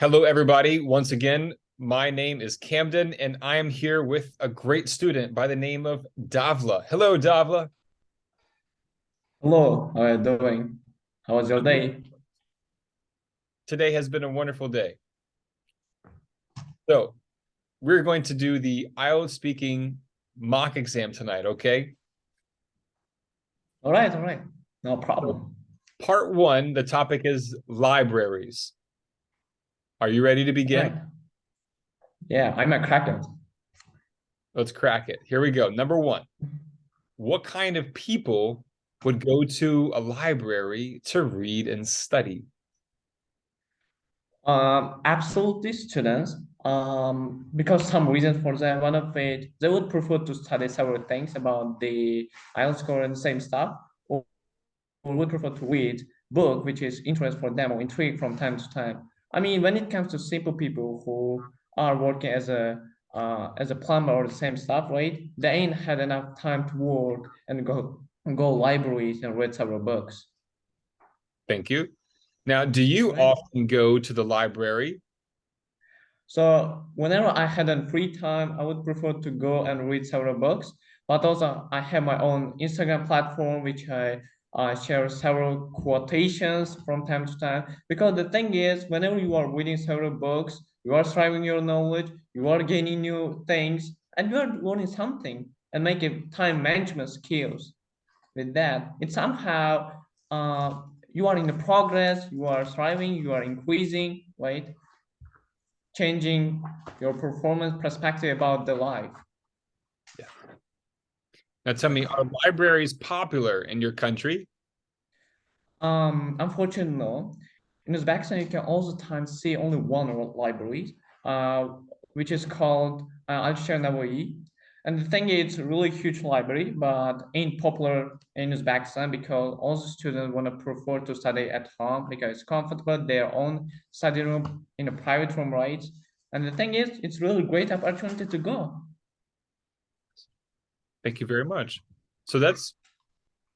Hello, everybody. Once again, my name is Camden, and I am here with a great student by the name of Davla. Hello, Davla. Hello, how are you doing? How was your day? Today has been a wonderful day. So, we're going to do the IELTS Speaking Mock Exam tonight, okay? All right, no So, problem. part one, the topic is libraries. Are you ready to All begin? right, yeah, I'm a cracker. Let's crack it. Here we go. Number one, what kind of people would go to a library to read and study? Absolutely, students. Because some reasons for that. One of it, they would prefer to study several things about the IELTS score and the same stuff, or would prefer to read book which is interest for them or intrigue from time to time. I mean, when it comes to simple people who are working as a plumber or the same stuff, right? They ain't had enough time to work and go libraries and read several books, Thank you. Now, do you right? often go to the library? So whenever I had a free time, I would prefer to go and read several books. But also, I have my own Instagram platform, which I share several quotations from time to time. Because the thing is, whenever you are reading several books, you are striving your knowledge, you are gaining new things, and you are learning something and making time management skills with that. It's somehow you are in the progress, you are striving, you are increasing, right? Changing your performance perspective about the life. Yeah. Now, tell me, are libraries popular in your country? Unfortunately, no. In Uzbekistan, you can also times see only one library, uh, which is called Al Nawawi. And the thing is, it's a really huge library, but ain't popular in Uzbekistan because all the students want to prefer to study at home because it's comfortable, their own study room in a private room, right? And the thing is, it's really great opportunity to go. Thank you very much. So that's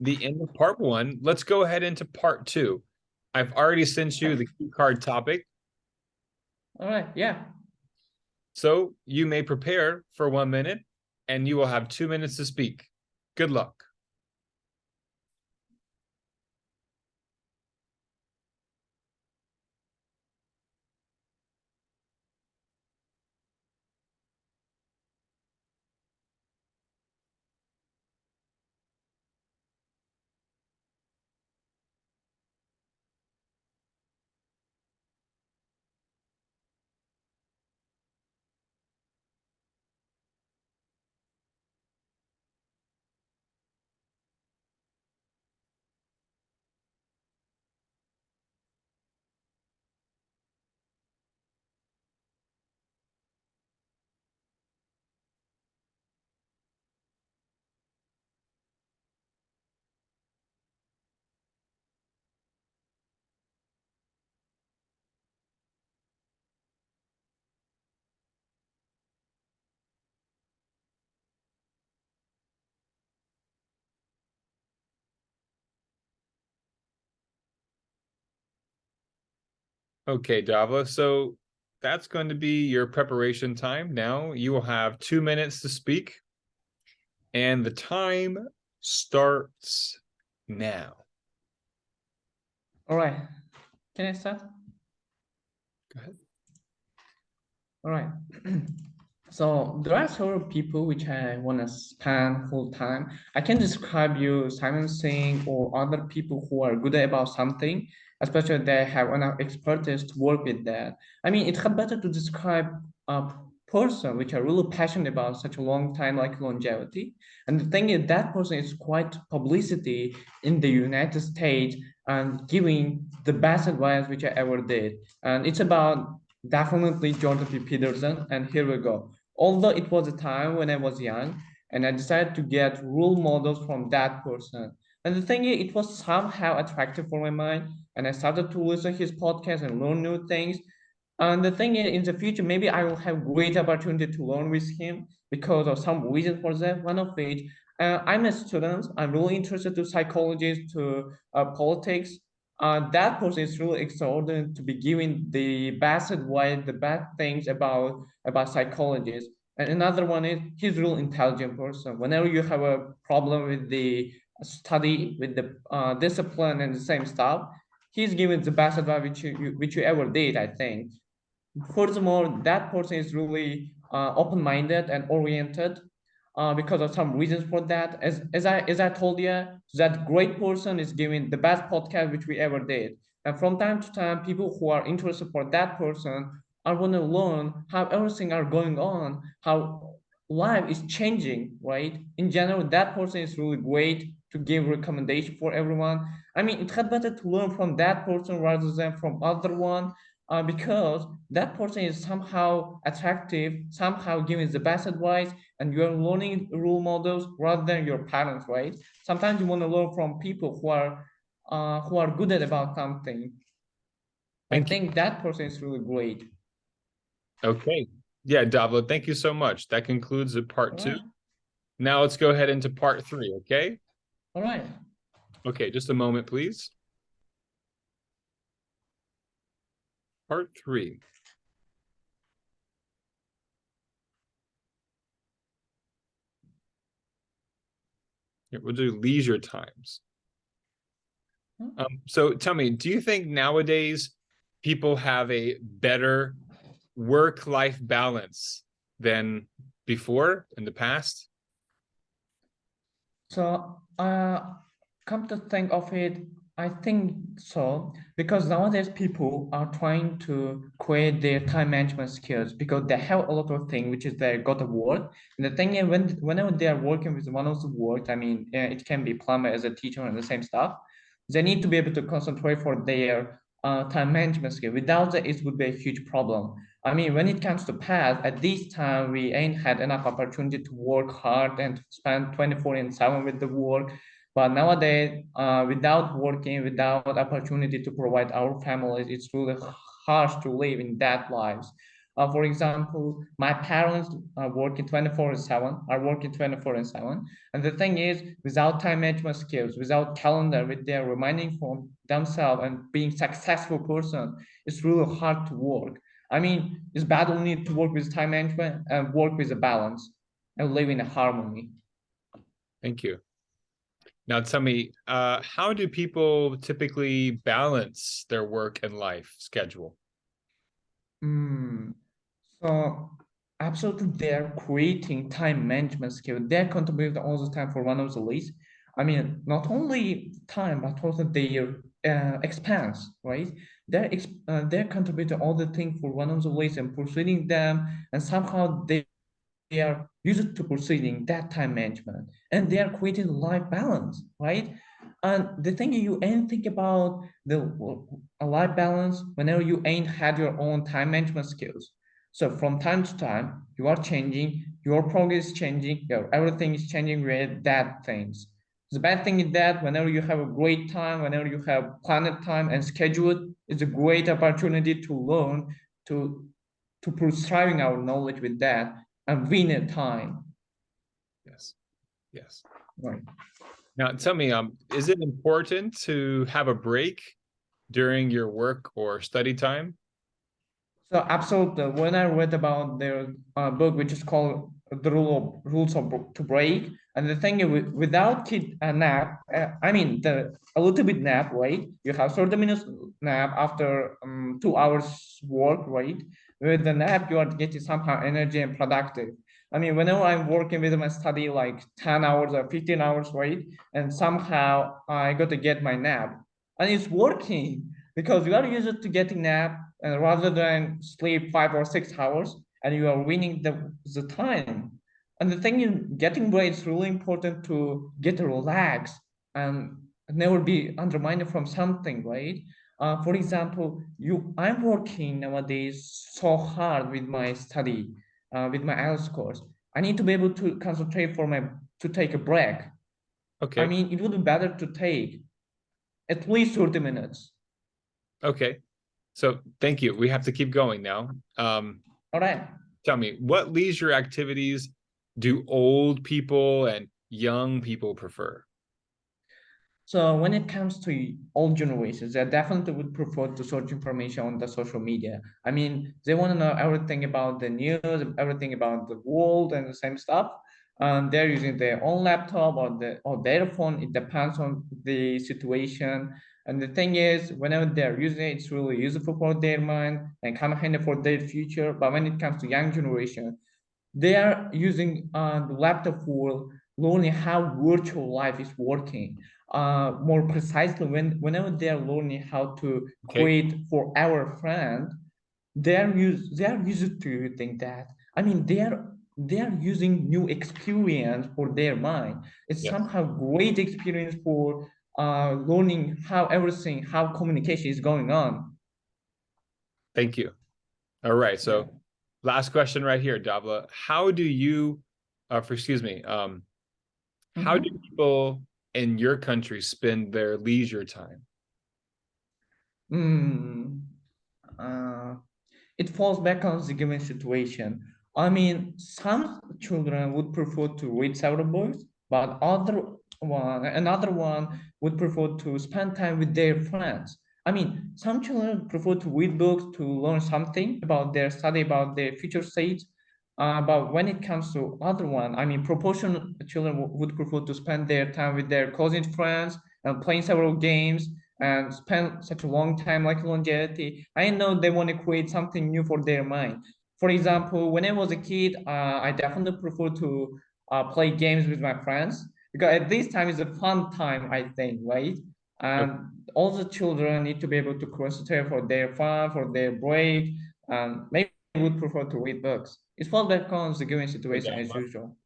the end of part one. Let's go ahead into part two. I've already sent you the key card topic, All right, yeah. so you may prepare for 1 minute and you will have 2 minutes to speak. Good luck. Okay, Davla. So that's going to be your preparation time. Now you will have 2 minutes to speak, and the time starts now. All right. Can I start? Go ahead. All right. So there are several people which I want to spend full time. I can describe you Simon Singh or other people who are good about something, especially they have enough expertise to work with that. I mean, it's better to describe a person which are really passionate about such a long time like longevity. And the thing is that person is quite publicity in the United States and giving the best advice which I ever did. And it's about definitely Jordan P. Peterson. And here we go. Although it was a time when I was young and I decided to get role models from that person. And the thing is, it was somehow attractive for my mind. And I started to listen to his podcast and learn new things. And the thing is, in the future, maybe I will have great opportunity to learn with him because of some reason for that. One of which, I'm a student. I'm really interested to psychology, to politics. that person is really extraordinary to be given the best advice, the bad things about psychologists. And another one is he's a really intelligent person. Whenever you have a problem with the study, with the discipline and the same stuff, he's given the best advice which you ever did, I think. Furthermore, that person is really open-minded and oriented because of some reasons for that. As I told you, that great person is giving the best podcast which we ever did. And from time to time, people who are interested for that person are going to learn how everything are going on, how life is changing, right? In general, that person is really great to give recommendation for everyone. I mean, it had better to learn from that person rather than from other one, because that person is somehow attractive, somehow giving the best advice, and you're learning role models rather than your parents, right? Sometimes you want to learn from people who are good at about something. I Thank you. think that person is really great. Okay. Yeah, Davlo, thank you so much. That concludes part All 2. right, Now let's go ahead into part 3, okay? all right. Okay, just a moment, please. Part 3. Here, we'll do leisure times. So tell me, do you think nowadays people have a better work-life balance than before in the past? So, come to think of it, I think so, because nowadays people are trying to create their time management skills because they have a lot of things which is they got to work. And the thing is, whenever they are working with one of the work, I mean, it can be plumber as a teacher and the same stuff. They need to be able to concentrate for their time management skill. Without that, it would be a huge problem. I mean, when it comes to past, at this time, we ain't had enough opportunity to work hard and to spend 24/7 with the work. But nowadays, without working, without opportunity to provide our families, it's really harsh to live in that lives. For example, my parents are working 24/7, are working 24/7. And the thing is, without time management skills, without calendar, with their reminding for themselves and being successful person, it's really hard to work. I mean, it's bad only to work with time management and work with a balance and live in a harmony. Thank you. Now tell me, how do people typically balance their work and life schedule? Hmm. So absolutely, they're creating time management skill. They're contributing all the time for one of the least. I mean, not only time, but also their expense, right? They're contributing all the things for one of the least and pursuing them, and somehow they are used to proceeding that time management and they are creating life balance, right? And the thing you ain't think about the a life balance whenever you ain't had your own time management skills. So from time to time, you are changing, your progress is changing, your everything is changing with that things. The bad thing is that whenever you have a great time, whenever you have planned time and scheduled, it's a great opportunity to learn, to to prescribing our knowledge with that and win a time. Yes. Yes. Right. Now tell me, is it important to have a break during your work or study time? So absolutely, when I read about their book, which is called the rules of to break, and the thing is, without kid a nap, I mean the a little bit nap, right? You have 30 minutes nap after 2 hours work, right? With the nap, you are getting somehow energy and productive. I mean, whenever I'm working with my study like 10 hours or 15 hours, right? And somehow I got to get my nap, and it's working because you are used to getting nap and rather than sleep 5 or 6 hours, and you are winning the time. And the thing is, getting break is really important to get relaxed and never be undermined from something, right? For example, I'm working nowadays so hard with my study, with my IELTS course. I need to be able to concentrate to take a break. I Okay. mean, it would be better to take at least 30 minutes. Okay. So thank you. We have to keep going now. All right. Tell me, what leisure activities do old people and young people prefer? So when it comes to old generations, they definitely would prefer to search information on the social media. I mean, they want to know everything about the news, everything about the world and the same stuff. They're using their own laptop or their phone. It depends on the situation. And the thing is, whenever they're using it, it's really useful for their mind and kind of handy for their future. But when it comes to young generation, they are using the laptop for learning how virtual life is working. More precisely, whenever they are learning how to Okay. create for our friend, they are used to using that. I mean, they are using new experience for their mind. It's Yes. somehow great experience for learning how communication is going on. Thank you. All right. Yeah. So last question right here, Davla. How do you, excuse me, how do Mhm. people in your country spend their leisure time? Mm, uh, it falls back on the given situation. I mean, some children would prefer to read several books, but another one would prefer to spend time with their friends. I mean, some children prefer to read books to learn something about their study, about their future state. But when it comes to other one, I mean, proportion children would prefer to spend their time with their cousin friends and playing several games and spend such a long time like longevity. I know they want to create something new for their mind. For example, when I was a kid, I definitely prefer to play games with my friends because at this time is a fun time, I think, right? Okay, And all the children need to be able to concentrate for their fun, for their break, and maybe they would prefer to read books. It falls back on the given situation as Davla. usual.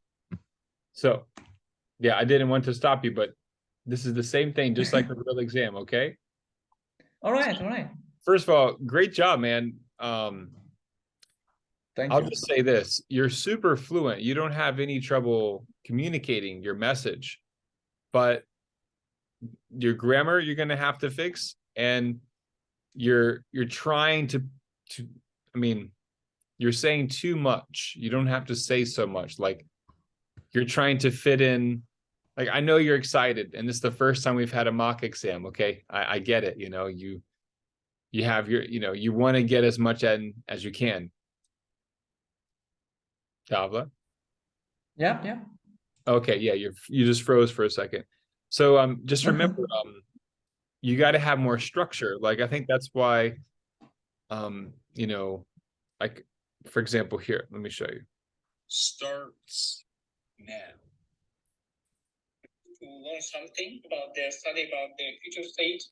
So yeah, I didn't want to stop you, but this is the same thing, just like a real exam. Okay. All right, all right. First of all, great job, man. Thank I'll you. just say this: you're super fluent. You don't have any trouble communicating your message, but your grammar you're going to have to fix, and you're trying to. I mean, you're saying too much. You don't have to say so much. Like you're trying to fit in. Like I know you're excited, and this is the first time we've had a mock exam. Okay, I get it. You know, you have your, you know, you want to get as much in as you can. Davla. Yeah, yeah. Okay, yeah, you just froze for a second. So just remember, you got to have more structure. Like I think that's why, you know, like for example, here, let me show you. Starts now. To learn something about their study, about their future state.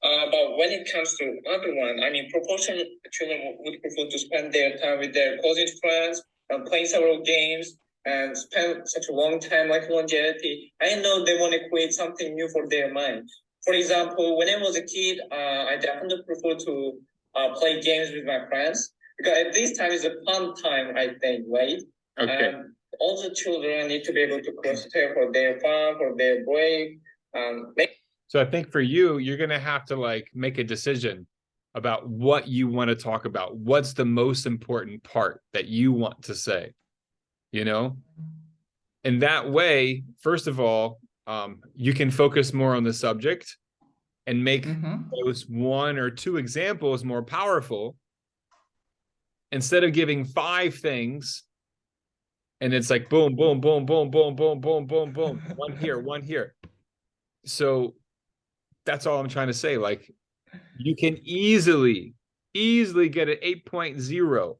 But when it comes to other one, I mean, proportion children would prefer to spend their time with their closest friends and playing several games and spend such a long time like longevity. I know they want to create something new for their mind. For example, when I was a kid, I definitely prefer to play games with my friends because at this time is a fun time, I think, right? Okay. All the children need to be able to concentrate for their fun, for their break. So I think for you, you're going to have to like make a decision about what you want to talk about. What's the most important part that you want to say, you know? And that way, first of all, you can focus more on the subject and make those one or two examples more powerful instead of giving five things and it's like boom, boom, boom, boom, boom, boom, boom, boom, boom, one here, one here. So that's all I'm trying to say. Like you can easily get an 8.0.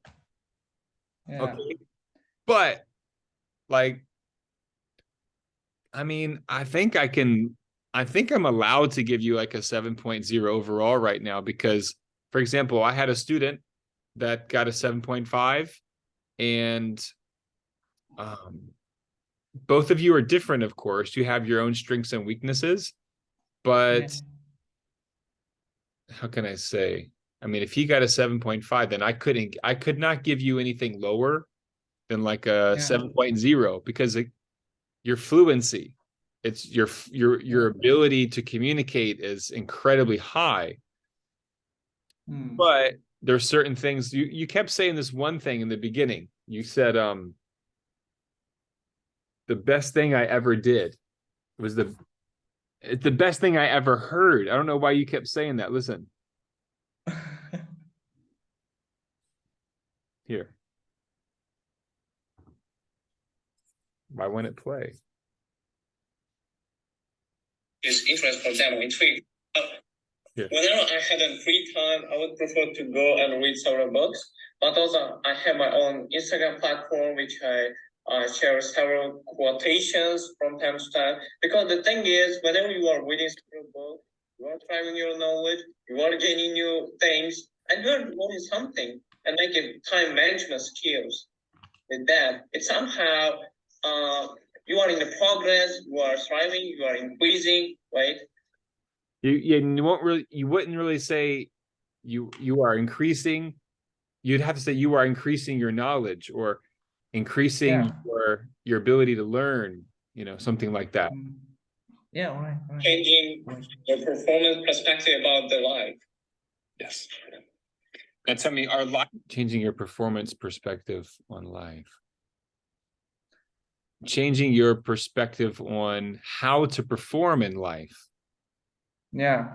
Yeah. Okay. But like, I mean, I think I'm allowed to give you like a 7.0 overall right now because, for example, I had a student that got a 7.5 and both of you are different, of course. You have your own strengths and weaknesses, but Yeah. how can I say? I mean, if he got a 7.5, then I could not give you anything lower than like a Yeah. 7.0 because your fluency, it's your ability to communicate is incredibly high. But there's certain things you kept saying this one thing in the beginning. You said the best thing I ever did was the It's the best thing I ever heard. I don't know why you kept saying that. Listen, here. Why wouldn't it play? Is interest for them intrigue. Yeah. Whenever I had a free time, I would prefer to go and read several books. But also, I have my own Instagram platform, which I share several quotations from time to time. Because the thing is, whenever you are reading several books, you are trying your knowledge, you are gaining new things, and you are learning something and making time management skills. With that, it's somehow you are in the progress, you are thriving, you are increasing, right? You wouldn't really say you are increasing. You'd have to say you are increasing your knowledge or increasing your ability to learn, something like that. Yeah, right. Changing your performance perspective about the life. Yes. That's something our life changing your performance perspective on life. Changing your perspective on how to perform in life. Yeah.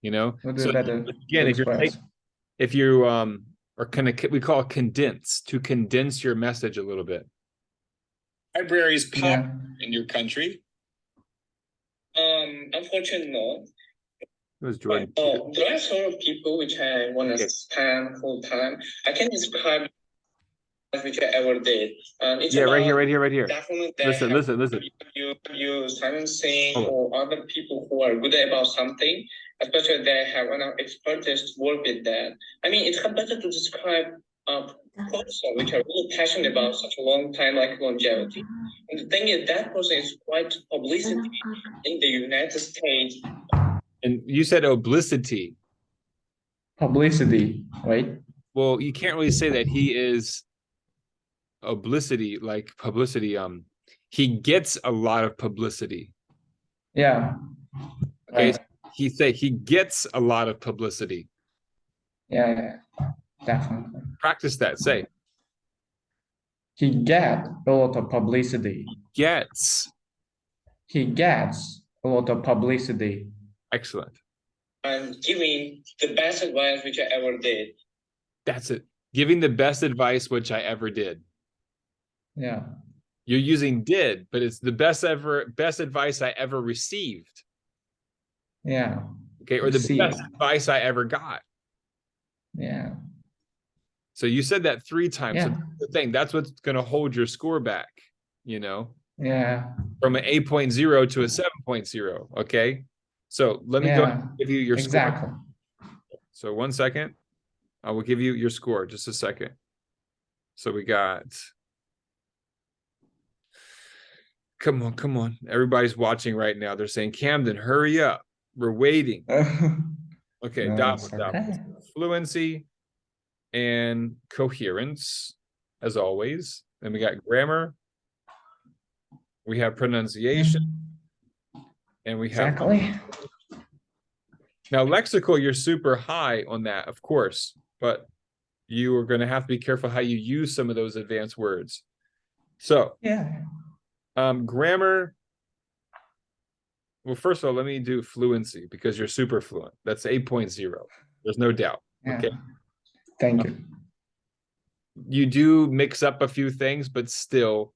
So again, if you or kind of, we call it condense, to condense your message a little bit. Libraries pop in your country? Unfortunately, no. It was Jordan. There are sort of people which I want to spend full time. I can describe which I ever did. It's right here. Definitely listen. You Simon saying or other people who are good about something, especially they have an expertise to work with that. I mean, it's better to describe a person which are really passionate about such a long time, like longevity. And the thing is, that person is quite publicity in the United States. And you said oblicity. Publicity, right? Well, you can't really say that he is oblicity, like publicity. He gets a lot of publicity. Yeah. Okay. Right. He gets a lot of publicity. Yeah, definitely. Practice that. Say. He gets a lot of publicity. He gets a lot of publicity. Excellent. I'm giving the best advice which I ever did. That's it. Giving the best advice which I ever did. Yeah. You're using did, but it's the best advice I ever received. Yeah. Okay, or the best advice I ever got. Yeah. So you said that 3 times. Yeah. So that's the thing, that's what's going to hold your score back, Yeah. From an 8.0 to a 7.0, okay? So let me go ahead and give you your score. So 1 second. I will give you your score, just a second. So we got... Come on. Everybody's watching right now. They're saying, Camden, hurry up. We're waiting. Okay, fluency and coherence, as always. Then we got grammar. We have pronunciation. And we have... Now, lexical, you're super high on that, of course. But you are going to have to be careful how you use some of those advanced words. So... grammar. Well, first of all, let me do fluency because you're super fluent. That's 8.0. There's no doubt. Okay. Thank you. You do mix up a few things, but still,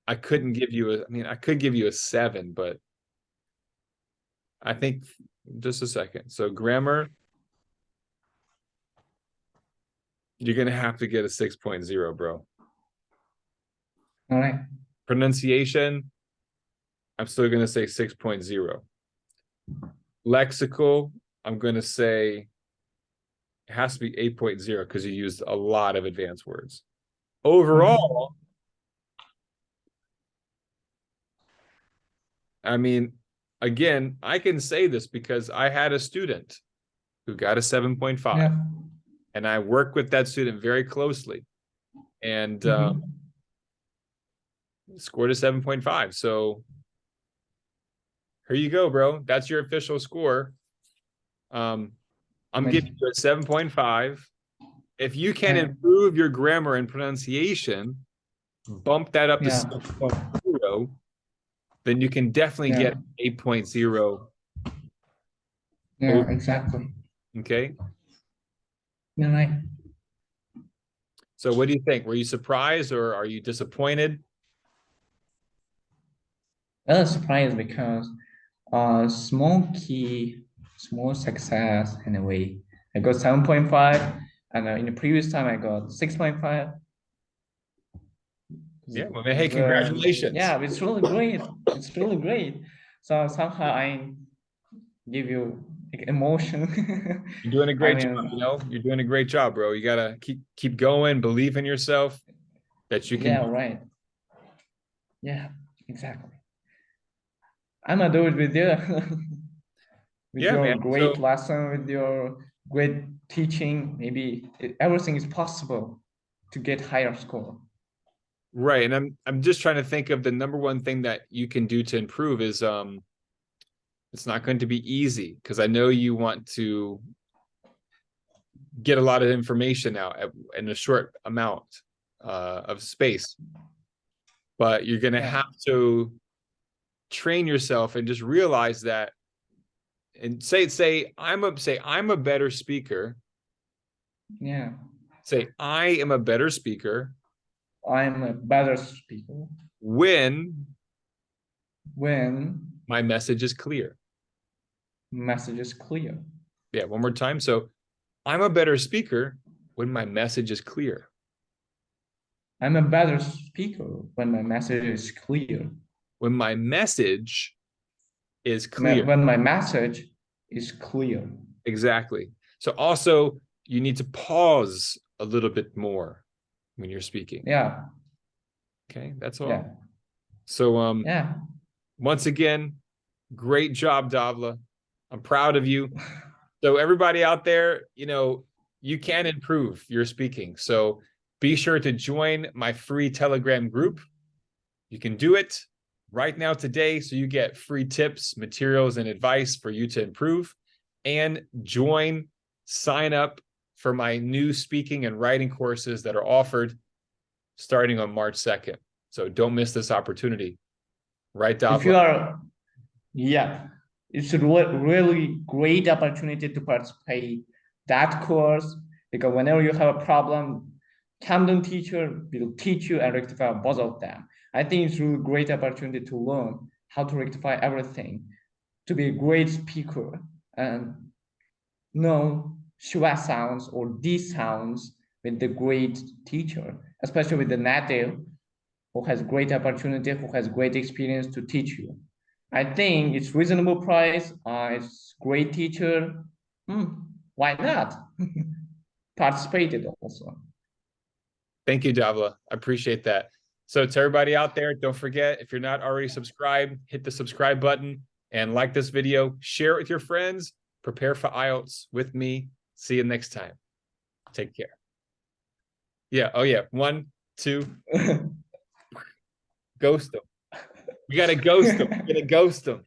I couldn't give you I could give you a 7, but I think just a second. So grammar, you're going to have to get a 6.0, bro. All right. Pronunciation, I'm still going to say 6.0. Lexical, I'm going to say it has to be 8.0 because you used a lot of advanced words. Overall, again, I can say this because I had a student who got a 7.5, and I worked with that student very closely. And scored a 7.5. So here you go, bro. That's your official score. I'm giving you a 7.5. If you can improve your grammar and pronunciation, bump that up to 6.0. then you can definitely Yeah. get 8.0. Yeah, exactly. Okay. You're right. So what do you think? Were you surprised or are you disappointed? I was surprised because small key, small success in a way. I got 7.5, and in the previous time I got 6.5. Yeah. Well, hey, congratulations. Yeah, it's really great. It's really great. So somehow I give you like, emotion. You're doing a I great job, mean, you're doing a great job, bro. You gotta keep going, believe in yourself that you can. yeah, right. Yeah, exactly. I'm gonna do it with you. With Yeah, your man. great So lesson, with your great teaching, maybe everything is possible to get higher score. right. And I'm just trying to think of the number one thing that you can do to improve is it's not going to be easy because I know you want to get a lot of information out in a short amount of space, but you're going to Yeah, have to train yourself and just realize that and say I'm a better speaker. yeah. Say I am a better speaker I'm a better speaker when when my message is clear. message is clear. Yeah, one more time. So I'm a better speaker when my message is clear. I'm a better speaker when my message is clear. When my message is clear. When my message is clear. Exactly. So also you need to pause a little bit more when you're speaking. Yeah, Okay, that's all. yeah, So yeah. once again, great job, Davla. I'm proud of you. So everybody out there, you can improve your speaking. So be sure to join my free Telegram group. You can do it right now today so you get free tips, materials, and advice for you to improve. And sign up for my new speaking and writing courses that are offered starting on March 2nd. So don't miss this opportunity. Right, If Davla? you are, yeah, it's a really great opportunity to participate that course because whenever you have a problem, Camden teacher will teach you and rectify both of them. I think it's a really great opportunity to learn how to rectify everything, to be a great speaker and know schwa sounds or D sounds with the great teacher, especially with the native who has great opportunity, who has great experience to teach you. I think it's reasonable price. It's great teacher. Why not? Participated also. Thank you, Davla. I appreciate that. So to everybody out there, don't forget, if you're not already subscribed, hit the subscribe button and like this video, share it with your friends, prepare for IELTS with me. See you next time. Take care. Yeah. Oh yeah. 1, 2, ghost them. You gotta ghost them. You gotta ghost them.